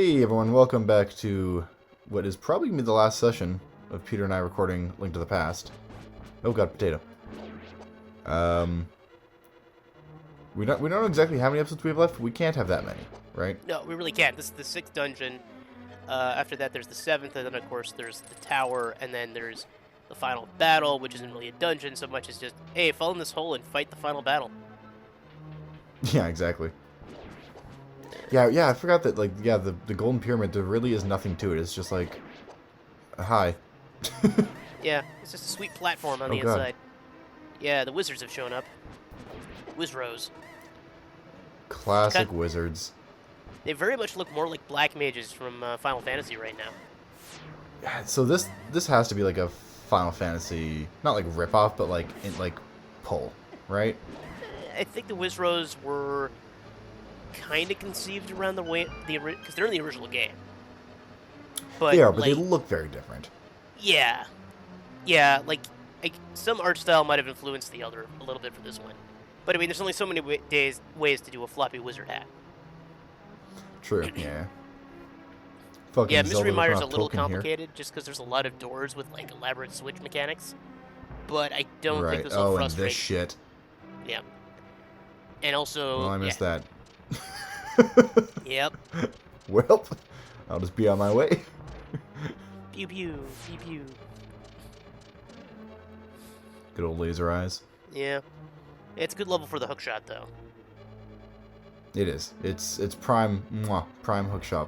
Hey everyone, welcome back to what is probably going to be the last session of Peter and I recording Link to the Past. Oh god, potato. We don't know exactly how many episodes we have left. We can't have that many, right? No, we really can't. This is the 6th dungeon. After that, there's the 7th, and then of course there's the tower, and then there's the final battle, which isn't really a dungeon so much as just, hey, fall in this hole and fight the final battle. Yeah, exactly. Yeah, I forgot that, like, yeah, the Golden Pyramid, there really is nothing to it. It's just like, hi. Yeah, it's just a sweet platform on the God. inside. Yeah, the wizards have shown up. Wizros. Classic wizards. They very much look more like black mages from Final Fantasy right now. Yeah, so this has to be like a Final Fantasy, not like ripoff, but like pull, right? I think the Wizros were kind of conceived around the way because they're in the original game. But They are, but like, they look very different. Yeah, like some art style might have influenced the other a little bit for this one. But I mean, there's only so many ways to do a floppy wizard hat. True, yeah. Fucking Yeah, Mystery Zelda Mire's a Tolkien little here. complicated just because there's a lot of doors with like elaborate switch mechanics. But I don't think Right. this will Oh, and frustrate. this shit. Yeah. And also, Well, I missed that. Yep. Well, I'll just be on my way. Pew pew, pew pew. Good old laser eyes. Yeah. It's a good level for the hookshot though. It is. It's prime, prime hookshot.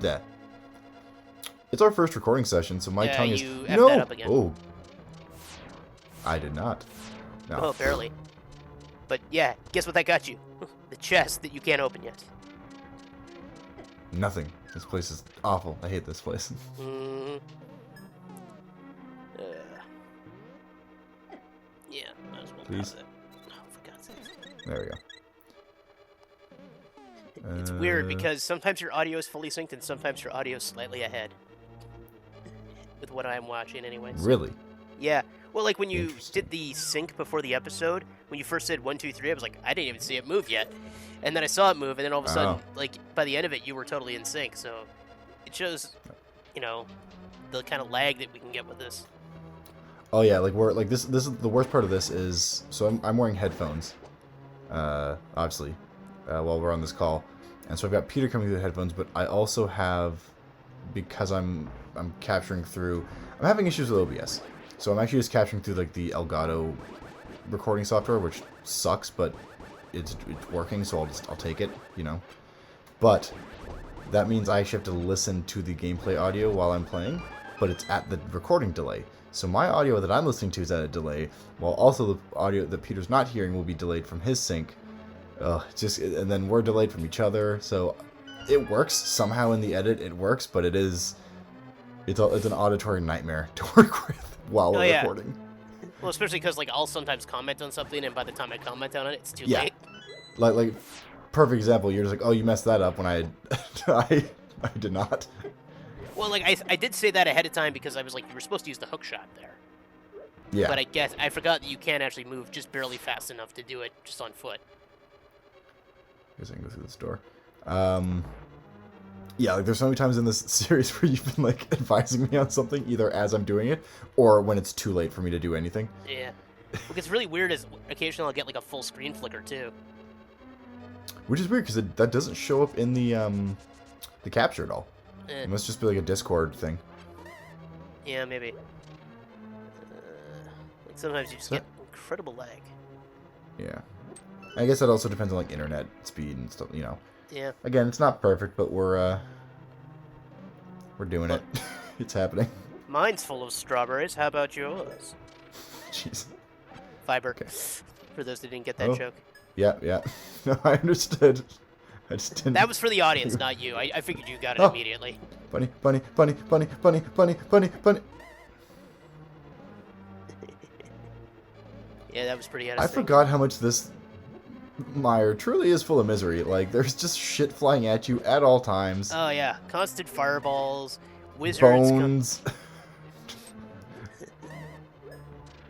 That. It's our first recording session, so my tongue is you effed that up again. Oh, I did not. No. Oh, barely. But yeah, guess what that got you? The chest that you can't open yet. Nothing. This place is awful. I hate this place. Mm-hmm. Yeah, might as well Please. pause it. Oh, for God's sake. There we go. It's weird because sometimes your audio is fully synced and sometimes your audio is slightly ahead. With what I'm watching anyways. Really? Yeah. Well, like when you Interesting. did the sync before the episode, when you first said 1, 2, 3, I was like, I didn't even see it move yet. And then I saw it move, and then all of a sudden, like, by the end of it, you were totally in sync. So it shows, you know, the kind of lag that we can get with this. Oh yeah, like we're like this is the worst part of this is so I'm wearing headphones, obviously, while we're on this call, and so I've got Peter coming through the headphones, but I also have, because I'm capturing through, I'm having issues with OBS, so I'm actually just capturing through like the Elgato recording software, which sucks, but it's working, so I'll take it, you know, but that means I actually have to listen to the gameplay audio while I'm playing, but it's at the recording delay. So my audio that I'm listening to is at a delay, while also the audio that Peter's not hearing will be delayed from his sync. And then we're delayed from each other. So it works somehow in the edit. It works, but it's an auditory nightmare to work with while we're recording. Well, especially because like I'll sometimes comment on something, and by the time I comment on it, it's too Yeah. late. Like perfect example. You're just like, oh, you messed that up when I did not. Well, like, I did say that ahead of time because I was like, you were supposed to use the hook shot there. Yeah. But I guess I forgot that you can't actually move just barely fast enough to do it just on foot. I guess I can go through this door. Yeah, like there's so many times in this series where you've been like advising me on something, either as I'm doing it, or when it's too late for me to do anything. Yeah. What gets really weird is occasionally I'll get like a full screen flicker too. Which is weird because that doesn't show up in the capture at all. It must just be like a Discord thing. Yeah, maybe. Like sometimes you just get incredible lag. Yeah. I guess that also depends on like internet speed and stuff, you know. Yeah. Again, it's not perfect, but we're doing it. It's happening. Mine's full of strawberries. How about yours? Jeez. Fiber. Okay. For those that didn't get that joke. Yeah. No, I understood. I just didn't. That was for the audience, not you. I figured you got it immediately. Bunny. Yeah, that was pretty I interesting. forgot how much this mire truly is full of misery. Like, there's just shit flying at you at all times. Oh yeah, constant fireballs, wizards, Bones.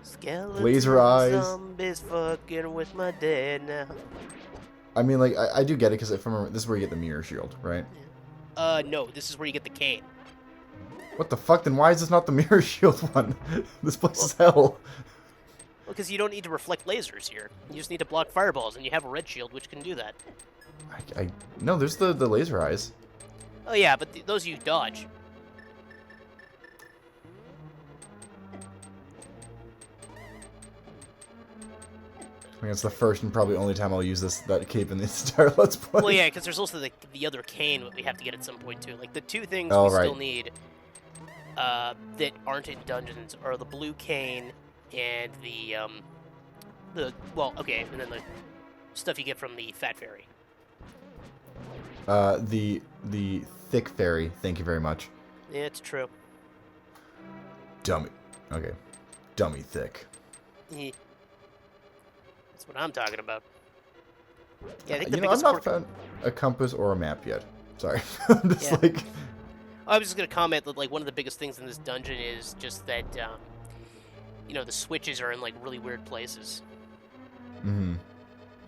skeleton Laser eyes. zombies fucking with my dad now. I mean, like, I do get it, because if I remember, this is where you get the mirror shield, right? No, this is where you get the cane. What the fuck? Then why is this not the mirror shield one? This place is hell. Well, because you don't need to reflect lasers here. You just need to block fireballs, and you have a red shield which can do that. No, there's the laser eyes. Oh yeah, but those you dodge. I think it's the first and probably only time I'll use that cape in this entire Let's Play. Well, yeah, because there's also the other cane that we have to get at some point too. Like the two things Oh, we right. still need that aren't in dungeons are the blue cane and and then the stuff you get from the fat fairy. The thick fairy. Thank you very much. Yeah, it's true. Dummy. Okay. Dummy thick. Yeah. That's what I'm talking about. Yeah, I think You know, I've not found a compass or a map yet. Sorry. I'm just Yeah. like... I was just gonna comment that like one of the biggest things in this dungeon is just that you know, the switches are in like really weird places. Mm-hmm.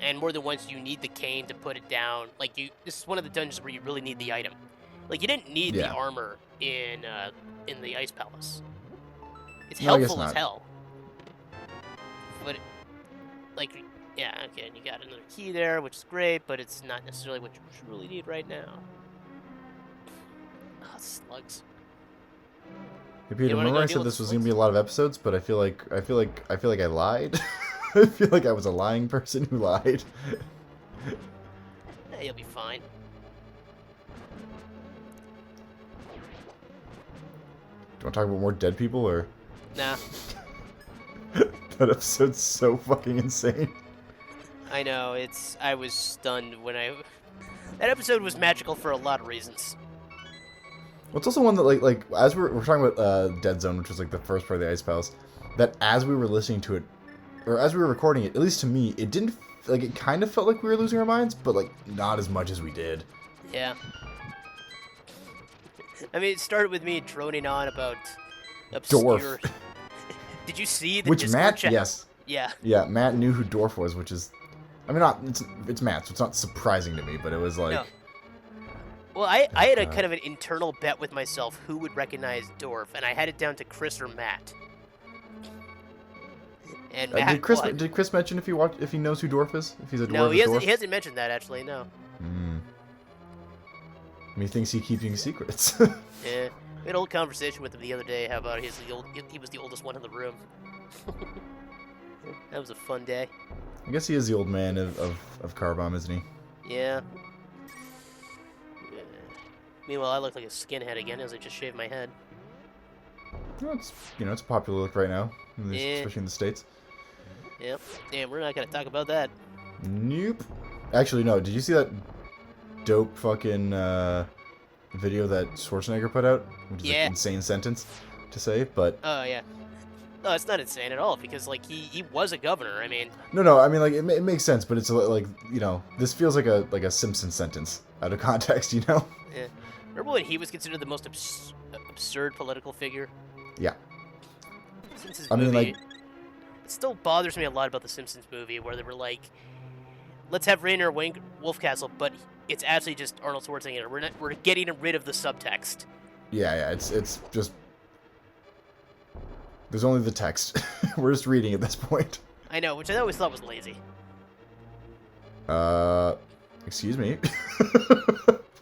And more than once you need the cane to put it down. Like this is one of the dungeons where you really need the item. Like you didn't need the armor in the Ice Palace. It's helpful as hell. But like, yeah, okay, and you got another key there, which is great, but it's not necessarily what you really need right now. Oh, slugs. Hey Peter, wanna remember go I deal said with this the was gonna slugs? be a lot of episodes, but I feel like I lied. I feel like I was a lying person who lied. Yeah, you'll be fine. Do you want to talk about more dead people, or Nah, that episode's so fucking insane? I know, I was stunned when that episode was magical for a lot of reasons. Well, it's also one that like as we're talking about Dead Zone, which was like the first part of the Ice Palace, that as we were listening to it, or as we were recording it, at least to me, it didn't like it kind of felt like we were losing our minds, but like not as much as we did. Yeah. I mean, it started with me droning on about obscure... Dwarf. Did you see the Which Discord Matt? chat? Yes. Yeah. Yeah, Matt knew who Dwarf was, which is, I mean, it's Matt, so it's not surprising to me, but it was like... No. Well, I had a kind of an internal bet with myself who would recognize Dorf, and I had it down to Chris or Matt. And Matt did Chris mention if he knows who Dwarf is? If he's a dwarf? No, he Dwarf? hasn't mentioned that, actually, no. He thinks he's keeping secrets. Yeah. We had an old conversation with him the other day, how about he was the oldest one in the room. That was a fun day. I guess he is the old man of Carbomb, isn't he? Yeah. Meanwhile, I look like a skinhead again as I just shaved my head. Well, it's a popular look right now, Yeah. especially in the States. Yep. Damn, we're not gonna talk about that. Nope. Actually, no. Did you see that dope fucking video that Schwarzenegger put out? Which is an insane sentence to say, but... Oh, yeah. No, it's not insane at all, because, like, he was a governor, I mean... No, I mean, like, it makes sense, but it's, like, you know, this feels like a Simpson sentence out of context, you know? Yeah. Remember when he was considered the most absurd political figure? Yeah. Since his I mean, movie, like... it still bothers me a lot about the Simpsons movie, where they were like, let's have Rainer Wolfcastle, but it's actually just Arnold Schwarzenegger. We're getting rid of the subtext. Yeah, it's just... There's only the text. We're just reading at this point. I know, which I always thought was lazy. Excuse me?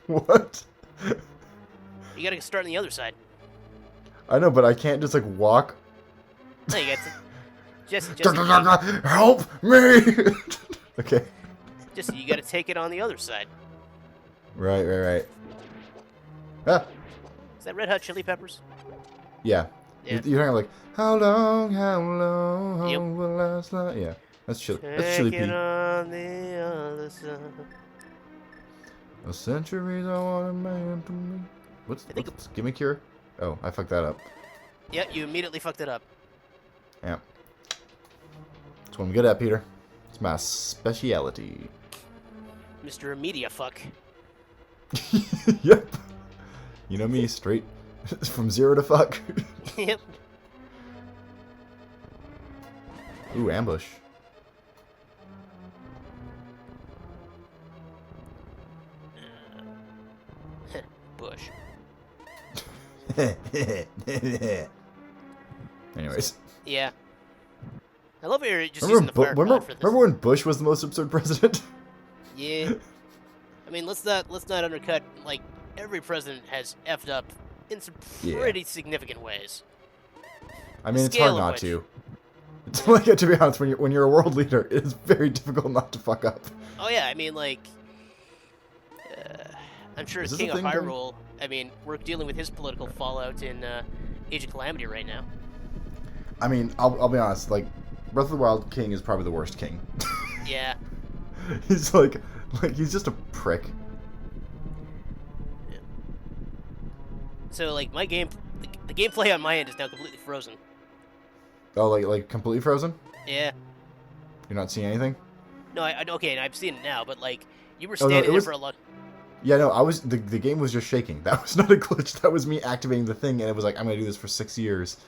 What? You gotta start on the other side. I know, but I can't just, like, walk... No, you got to... Jesse, Help me! Okay. Jesse, you gotta take it on the other side. Right. Ah! Is that Red Hot Chili Peppers? Yeah. Yeah. You're talking like, how long Yep. will last night? Yeah. That's Chili. That's Chili Take it Pete. on the other side. A centuries I want a man to me. What's Give me Cure? Oh, I fucked that up. Yep, you immediately fucked it up. Yeah. That's what I'm good at, Peter. It's my speciality. Mr. Media fuck. Yep. You know me, straight from zero to fuck. Yep. Ooh, ambush. Bush. Anyways. Yeah. I love how you're just using the fire pod for this. Remember when Bush was the most absurd president? Yeah. I mean, let's not undercut, like, every president has effed up in some pretty significant ways. I mean, it's hard not to. It's like, to be honest, when you're a world leader, it is very difficult not to fuck up. Oh yeah, I mean, like, I'm sure as King of Hyrule, I mean, we're dealing with his political fallout in Age of Calamity right now. I mean, I'll be honest, like, Breath of the Wild King is probably the worst king. Yeah. He's like he's just a prick. Yeah. So like the gameplay on my end is now completely frozen. Oh, like completely frozen? Yeah. You're not seeing anything? No, okay, I've seen it now, but like you were standing there for a lot. Yeah, no, the game was just shaking. That was not a glitch. That was me activating the thing, and it was like, I'm gonna do this for 6 years.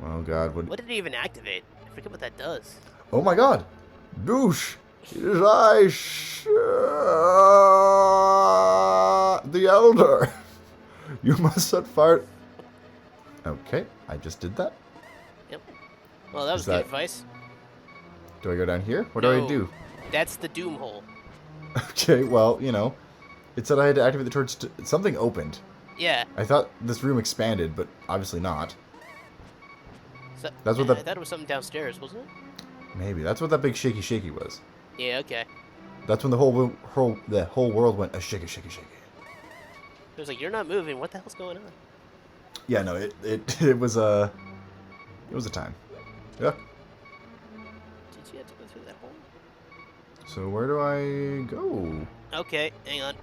Oh god, what did it even activate? I forget what that does. Oh my god! Douche! It is I, the Elder! You must set fire... Okay, I just did that. Yep. Well, that was good advice. Do I go down here? What do I do? That's the doom hole. Okay, well, you know, it said I had to activate the torch. Something opened. Yeah. I thought this room expanded, but obviously not. So, that's what I thought it was something downstairs, wasn't it? Maybe that's what that big shaky was. Yeah. Okay. That's when the whole world went a shaky. It was like, you're not moving. What the hell's going on? Yeah. No. It was a time. Yeah. Did you have to go through that hole? So where do I go? Okay, hang on.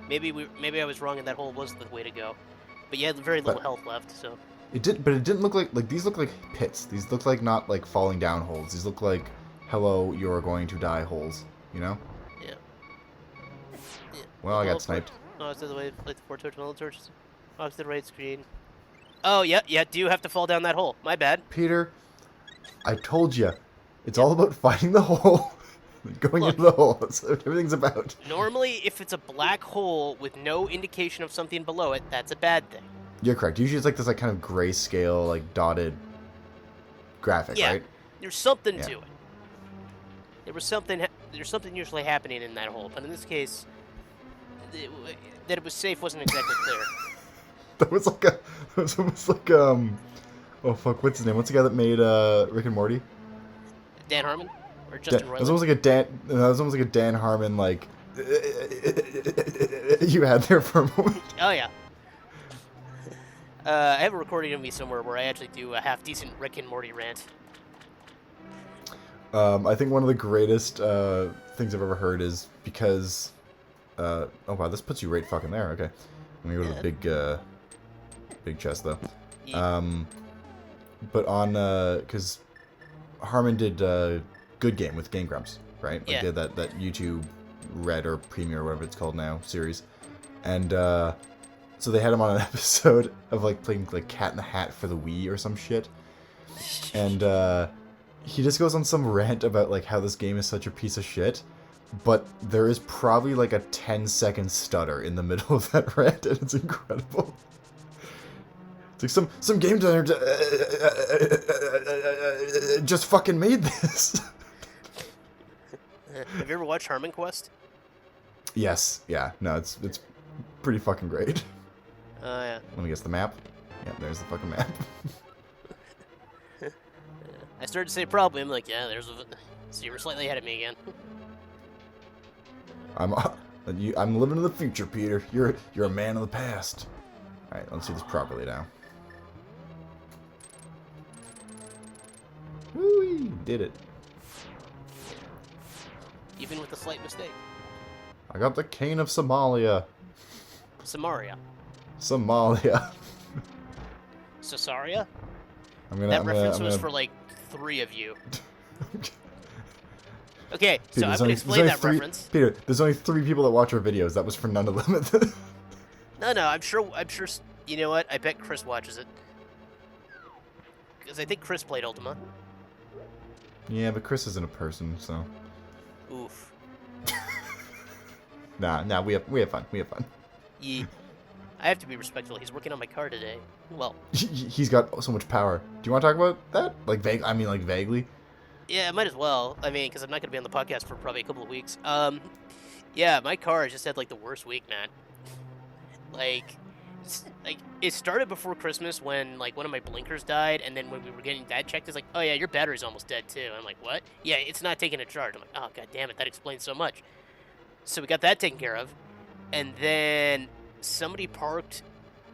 Maybe I was wrong and that hole was the way to go. But you had very little health left, so. But it didn't look like these look like pits. These look like not like falling down holes. These look like, hello, you're going to die holes. You know? Yeah. Well, I got sniped. Oh, it's the way like the 4 torches. Oh, it's the right screen. Oh, yeah. Do you have to fall down that hole? My bad. Peter, I told you, it's all about finding the hole. Going into the hole. That's what everything's about. Normally, if it's a black hole with no indication of something below it, that's a bad thing. You're correct. Usually it's like this kind of grayscale, like dotted graphic, right? There's something to it. There's something usually happening in that hole, but in this case, that it was safe wasn't exactly clear. That was almost like oh fuck, what's his name? What's the guy that made Rick and Morty? Dan Harmon or Justin Roiland? That was almost like a Dan Harmon like you had there for a moment. Oh yeah. I have a recording of me somewhere where I actually do a half-decent Rick and Morty rant. I think one of the greatest things I've ever heard is because... oh wow, this puts you right fucking there. Okay. Let me go to the big chest, though. Yeah. But on... Because Harmon did Good Game with Game Grumps, right? Like did that YouTube Red or Premiere or whatever it's called now series. And... so they had him on an episode of like playing like Cat in the Hat for the Wii or some shit, and he just goes on some rant about like how this game is such a piece of shit, but there is probably like a 10-second stutter in the middle of that rant, and it's incredible. It's like some game designer just fucking made this. Have you ever watched Harmon Quest? Yes. Yeah. No. It's pretty fucking great. Oh, yeah. Let me guess the map. Yeah, there's the fucking map. I started to say probably. I'm like, yeah, so you were slightly ahead of me again. I'm living in the future, Peter. You're a man of the past. All right, let's do this properly now. Woo! Did it. Even with a slight mistake. I got the cane of Somalia. Samaria. Somalia. Cesaria? That reference was for like 3 of you. Okay, Peter, so I'm gonna explain that reference. Peter, there's only 3 people that watch our videos. That was for none of them. No, I'm sure. You know what? I bet Chris watches it because I think Chris played Ultima. Yeah, but Chris isn't a person, so. Oof. Nah, we have fun. We have fun. Yeah. I have to be respectful. He's working on my car today. Well, He's got so much power. Do you want to talk about that? Like vaguely. yeah, I might as well. I mean, because I'm not going to be on the podcast for probably a couple of weeks. Yeah, my car has just had like the worst week, man. Like, it started before Christmas when like one of my blinkers died, and then when we were getting that checked, it's like, oh yeah, your battery's almost dead too. I'm like, what? Yeah, it's not taking a charge. I'm like, oh god damn it, that explains so much. So we got that taken care of, and then somebody parked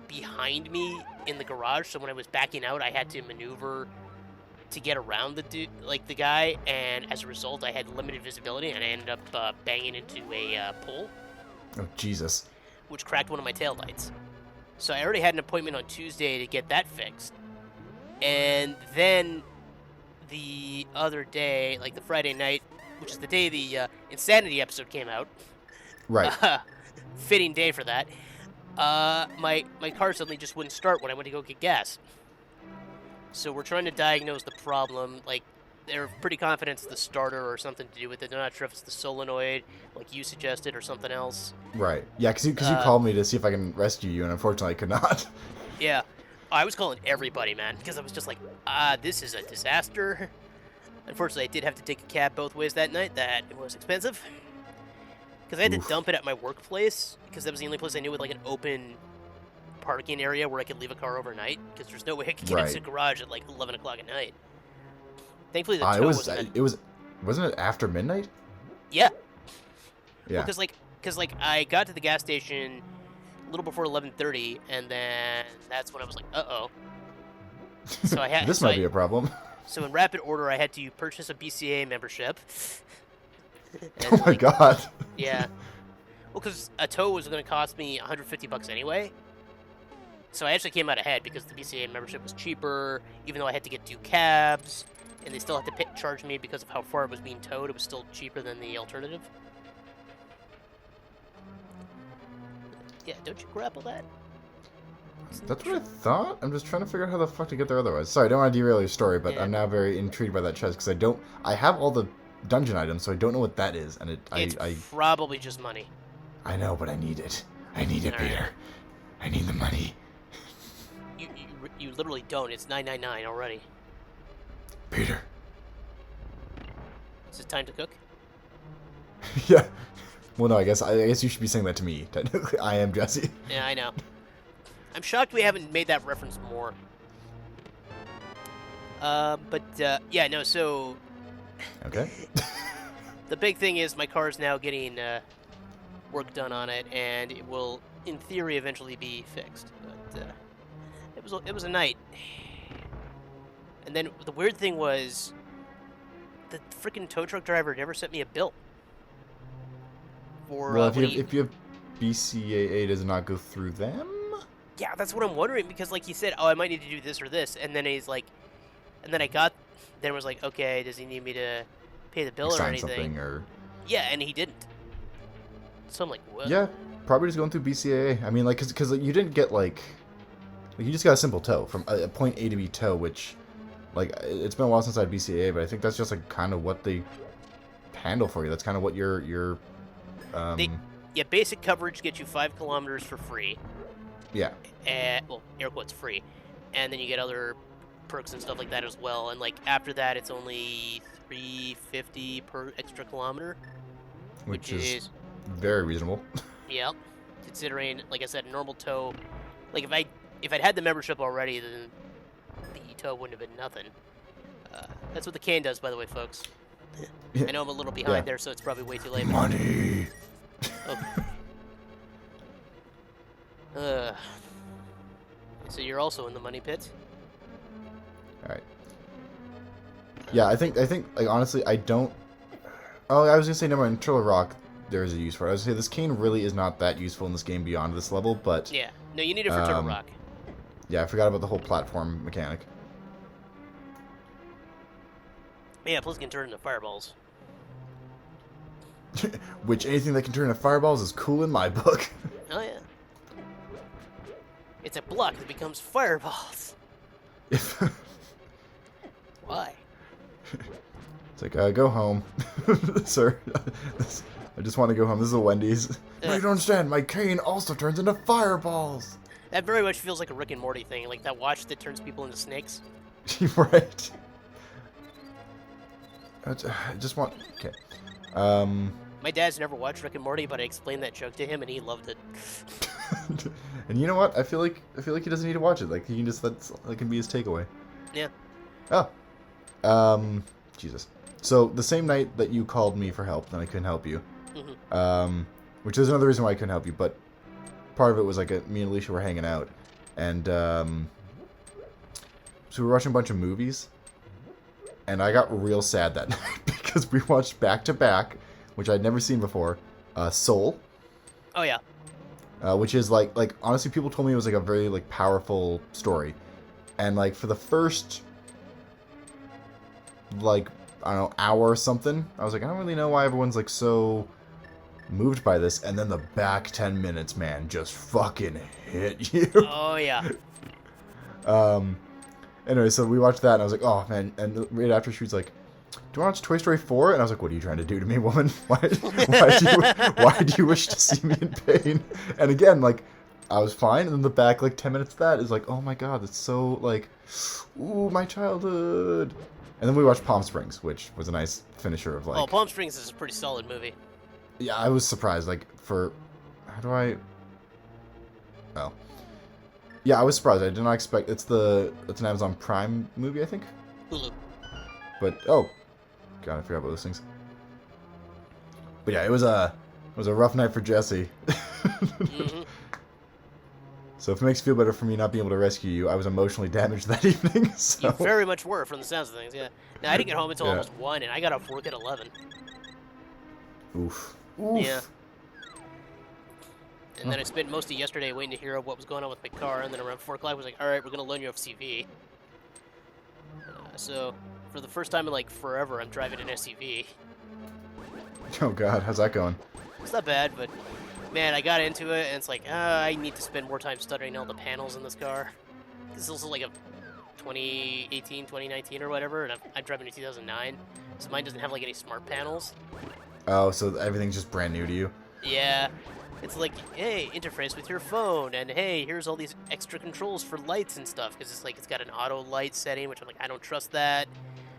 behind me in the garage. So when I was backing out, I had to maneuver to get around the guy, and as a result, I had limited visibility, and I ended up banging into a pole. Oh Jesus! Which cracked one of my taillights. So I already had an appointment on Tuesday to get that fixed, and then the other day, like the Friday night, which is the day the Insanity episode came out. Right. Fitting day for that. My car suddenly just wouldn't start when I went to go get gas. So we're trying to diagnose the problem. Like, they're pretty confident it's the starter or something to do with it. They're not sure if it's the solenoid, like you suggested, or something else. Right. Yeah, because you called me to see if I can rescue you, and unfortunately I could not. Yeah. I was calling everybody, man, because I was just like, this is a disaster. Unfortunately, I did have to take a cab both ways that night. That was expensive. Because I had to dump it at my workplace, because that was the only place I knew with, like, an open parking area where I could leave a car overnight, because there's no way I could get into the garage at, like, 11 o'clock at night. Thankfully, the tow wasn't it after midnight? Yeah. Yeah. Because I got to the gas station a little before 11:30, and then that's when I was like, uh-oh. So I had... This might be a problem. So in rapid order, I had to purchase a BCA membership. And, oh my god. Yeah. Well, because a tow was going to cost me $150 anyway. So I actually came out ahead because the BCA membership was cheaper, even though I had to get 2 cabs, and they still had to charge me because of how far it was being towed. It was still cheaper than the alternative. Yeah, don't you grapple that? That's what I thought. I'm just trying to figure out how the fuck to get there otherwise. Sorry, I don't want to derail your story, but yeah. I'm now very intrigued by that chest because I have all the dungeon items, so I don't know what that is, and it's probably just money. I know, but I need it. I need it, Peter. Right. I need the money. You literally don't. It's $9.99 already. Peter. Is it time to cook? Yeah. Well, no, I guess you should be saying that to me. Technically, I am Jesse. Yeah, I know. I'm shocked we haven't made that reference more. Yeah, no, so... Okay. The big thing is my car is now getting work done on it, and it will, in theory, eventually be fixed. But it was a night. And then the weird thing was, the freaking tow truck driver never sent me a bill. Well, if you have BCAA, does it not go through them? Yeah, that's what I'm wondering, because like he said, oh, I might need to do this or this, and then he's like, and then then was like, okay, does he need me to pay the bill or anything? Something or... Yeah, and he didn't. So I'm like, what? Yeah, probably just going through BCAA. I mean, like, because you didn't get like you just got a simple tow from a point A to B tow, which, like, it's been a while since I had BCAA, but I think that's just like kind of what they handle for you. That's kind of what your basic coverage gets you 5 kilometers for free. Yeah. Well, air quotes free, and then you get other perks and stuff like that as well. And like after that, it's only $3.50 per extra kilometer, which is very reasonable. Yeah, considering, like I said, a normal tow. Like if I'd had the membership already, then the tow wouldn't have been nothing. That's what the cane does, by the way, folks. I know I'm a little behind there, so it's probably way too late. Money. So you're also in the money pit? Alright. Yeah, I think, like, honestly, I don't... Oh, I was gonna say, never mind, Turtle Rock, there's a use for it. I was gonna say, this cane really is not that useful in this game beyond this level, but... Yeah. No, you need it for Turtle Rock. Yeah, I forgot about the whole platform mechanic. Yeah, plus it can turn into fireballs. Which, anything that can turn into fireballs is cool in my book. Oh, yeah. It's a block that becomes fireballs. Why? It's like, go home, sir. I just want to go home. This is a Wendy's. No, you don't understand. My cane also turns into fireballs. That very much feels like a Rick and Morty thing, like that watch that turns people into snakes. Right. I just want... Okay. My dad's never watched Rick and Morty, but I explained that joke to him, and he loved it. And you know what? I feel like he doesn't need to watch it. Like, he can just... that can be his takeaway. Yeah. Oh. Jesus. So, the same night that you called me for help, then I couldn't help you. Mm-hmm. Which is another reason why I couldn't help you, but part of it was, like, me and Alicia were hanging out. And, so we were watching a bunch of movies. And I got real sad that night because we watched back-to-back, which I'd never seen before, Soul. Oh, yeah. Which is, like, honestly, people told me it was, like, a very, like, powerful story. And, like, for the first, like, I don't know, hour or something, I was like, I don't really know why everyone's, like, so moved by this. And then the back 10 minutes, man, just fucking hit you. Oh, yeah. Anyway, so we watched that, and I was like, oh, man. And right after, she was like, do you want to watch Toy Story 4? And I was like, what are you trying to do to me, woman? Why do you wish to see me in pain? And again, like, I was fine, and then the back, like, 10 minutes of that is like, oh my god, it's so, like, ooh, my childhood. And then we watched Palm Springs, which was a nice finisher of, like... Oh, Palm Springs is a pretty solid movie. Yeah, I was surprised, like, for... How do I... Oh. Yeah, I was surprised. I did not expect... It's an Amazon Prime movie, I think? Hulu. But, oh. God, I forgot about those things. But yeah, it was a rough night for Jesse. Mm-hmm. So if it makes you feel better for me not being able to rescue you, I was emotionally damaged that evening, so... You very much were, from the sounds of things, yeah. Now, I didn't get home until almost 1, and I got off work at 11. Oof. Yeah. And then I spent most of yesterday waiting to hear what was going on with my car, and then around 4 o'clock I was like, alright, we're going to loan you off CV. So, for the first time in, like, forever, I'm driving an SUV. Oh god, how's that going? It's not bad, but, man, I got into it, and it's like, I need to spend more time studying all the panels in this car. This is also like a 2018, 2019 or whatever, and I'm driving a 2009, so mine doesn't have, like, any smart panels. Oh, so everything's just brand new to you? Yeah. It's like, hey, interface with your phone, and hey, here's all these extra controls for lights and stuff, because it's like, it's got an auto light setting, which I'm like, I don't trust that.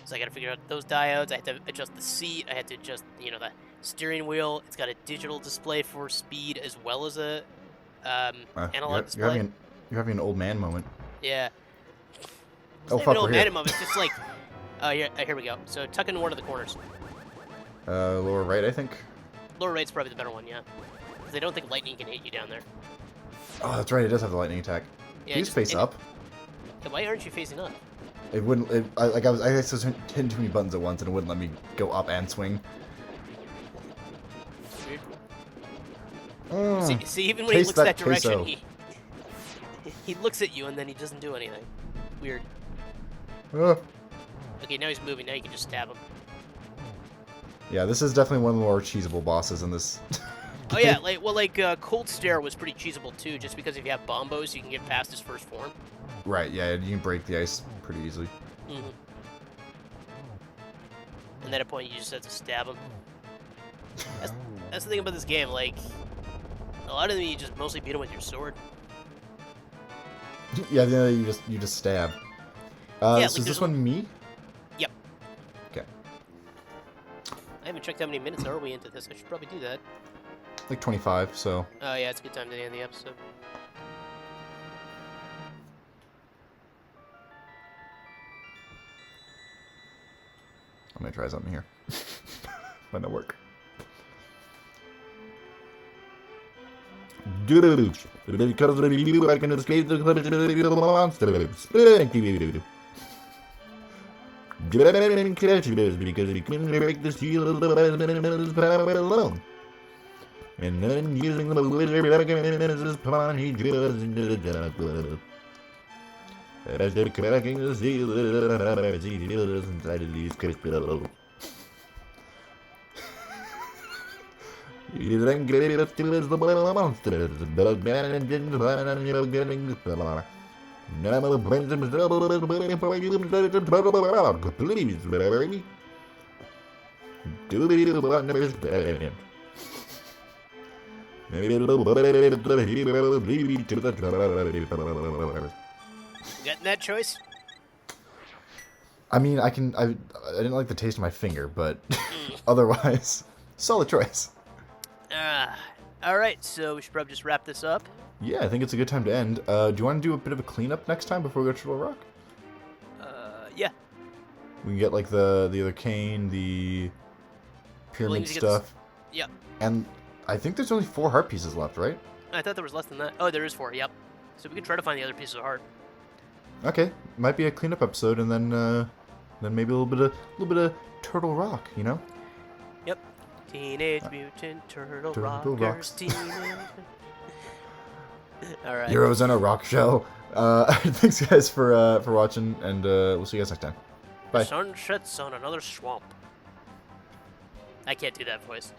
So I gotta figure out those diodes, I have to adjust the seat, I have to adjust, you know, the steering wheel. It's got a digital display for speed as well as a analog display. You're having an old man moment. Yeah. Oh, fuck, an old we're here. man moment, it's just like, here we go. So tuck in one of the corners. Lower right, I think? Lower right's probably the better one, yeah. Because I don't think lightning can hit you down there. Oh, that's right, it does have the lightning attack. Yeah, Please face up. Yeah, why aren't you facing up? It wouldn't. I was hitting too many buttons at once, and it wouldn't let me go up and swing. Weird. See, even when he looks that direction, he looks at you and then he doesn't do anything. Weird. Okay, now he's moving. Now you can just stab him. Yeah, this is definitely one of the more cheesable bosses in this. Oh yeah, Cold Stare was pretty cheesable too, just because if you have bombos, you can get past his first form. Right, yeah, you can break the ice pretty easily. Mm-hmm. And at a point, you just have to stab him. That's the thing about this game, like, a lot of them you just mostly beat him with your sword. Yeah, you just stab. Yeah, so like is this one me? Yep. Okay. I haven't checked how many minutes are we into this. I should probably do that. Like 25, so... Oh yeah, it's a good time to end the episode. I'm gonna try something here. Might not work. And then using the wizard upon he just into the jungle. As they're cracking the seal inside of these crystal. You then get it up to the monsters, the bug man and didn't plan on you getting the spell. Now the prince himself is waiting for you to trouble. Please, baby. Do it on the Getting that choice? I mean, I didn't like the taste of my finger, but otherwise, solid choice. Alright, so we should probably just wrap this up. Yeah, I think it's a good time to end. Do you want to do a bit of a cleanup next time before we go to Turtle Rock? Yeah. We can get, like, the other cane, the pyramid stuff. Yep. And I think there's only 4 heart pieces left, right? I thought there was less than that. Oh, there is 4, yep. So we can try to find the other piece of heart. Okay, might be a cleanup episode, and then maybe a little bit of Turtle Rock, you know? Yep. Teenage Mutant Turtle Turtle Rockers. Rocks. Teenage... Alright. Heroes on a rock show. Thanks guys for watching, and we'll see you guys next time. Bye. The sun sets on another swamp. I can't do that voice.